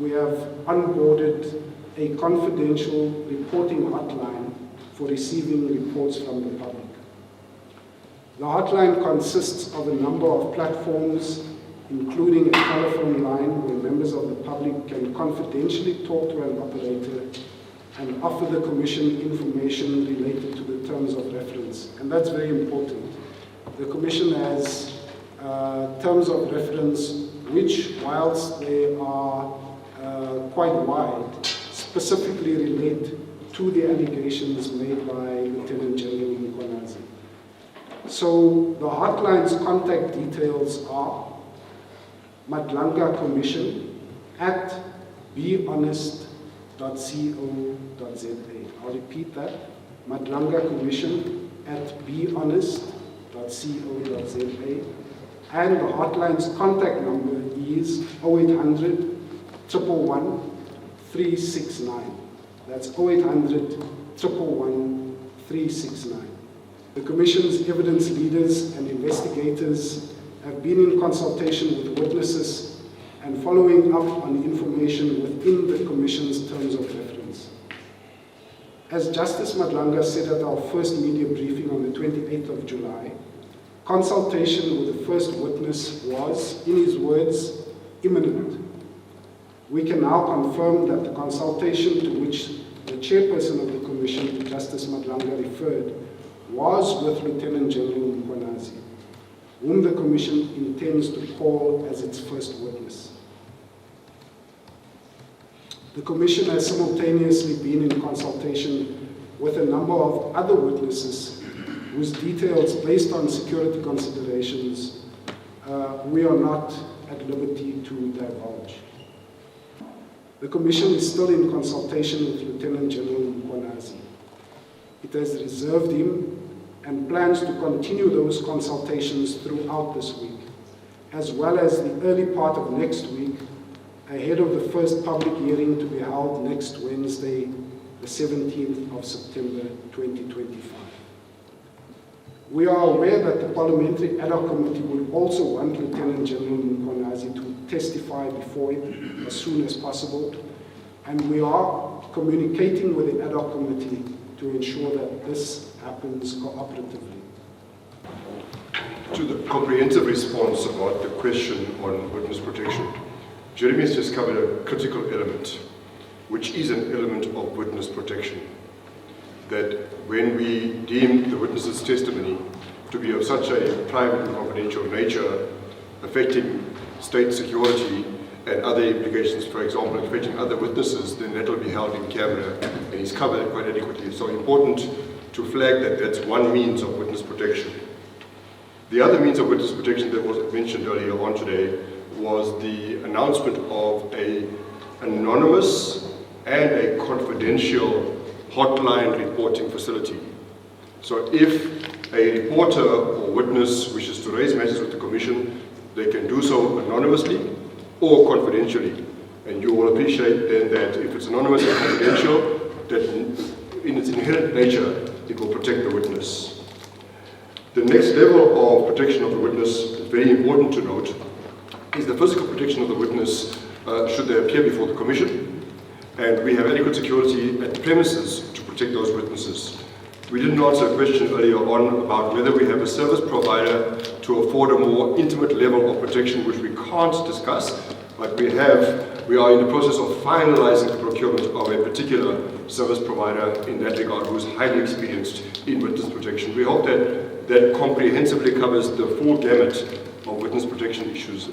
we have onboarded a confidential reporting hotline for receiving reports from the public. The hotline consists of a number of platforms, including a telephone line where members of the public can confidentially talk to an operator and offer the Commission information related to the terms of reference. And that's very important. The Commission has terms of reference which, whilst they are quite wide, specifically relate to the allegations made by Lieutenant General Mkhwanazi. So the hotline's contact details are Madlanga Commission at behonest.co.za. I'll repeat that. Madlanga Commission at behonest.co.za. And the hotline's contact number is 0800 111 369. That's 0800 111 369. The Commission's evidence leaders and investigators have been in consultation with witnesses and following up on information within the Commission's terms of reference. As Justice Madlanga said at our first media briefing on the 28th of July, consultation with the first witness was, in his words, imminent. We can now confirm that the consultation to which the chairperson of the Commission, Justice Madlanga, referred was with Lieutenant General Mkhwanazi, whom the Commission intends to call as its first witness. The Commission has simultaneously been in consultation with a number of other witnesses whose details, based on security considerations, we are not at liberty to divulge. The Commission is still in consultation with Lieutenant General Mkhwanazi. It has reserved him and plans to continue those consultations throughout this week, as well as the early part of next week, ahead of the first public hearing to be held next Wednesday, the 17th of September 2025. We are aware that the Parliamentary Ad Hoc Committee will also want Lieutenant General Mkhwanazi to testify before it as soon as possible, and we are communicating with the Ad Hoc Committee to ensure that this happens cooperatively. To the comprehensive response about the question on witness protection, Jeremy has just covered a critical element, which is an element of witness protection. That when we deem the witness's testimony to be of such a private and confidential nature, affecting state security and other implications, for example, affecting other witnesses, then that will be held in camera, and he's covered it quite adequately. So important to flag that that's one means of witness protection. The other means of witness protection that was mentioned earlier on today was the announcement of an anonymous and a confidential hotline reporting facility. So if a reporter or witness wishes to raise matters with the Commission, they can do so anonymously or confidentially. And you will appreciate then that if it's anonymous and confidential, that in its inherent nature, it will protect the witness. The next level of protection of the witness, is very important to note, is the physical protection of the witness should they appear before the Commission. And we have adequate security at the premises to protect those witnesses. We didn't answer a question earlier on about whether we have a service provider to afford a more intimate level of protection, which we can't discuss, but we are in the process of finalizing the procurement of a particular service provider in that regard who is highly experienced in witness protection. We hope that that comprehensively covers the full gamut of witness protection issues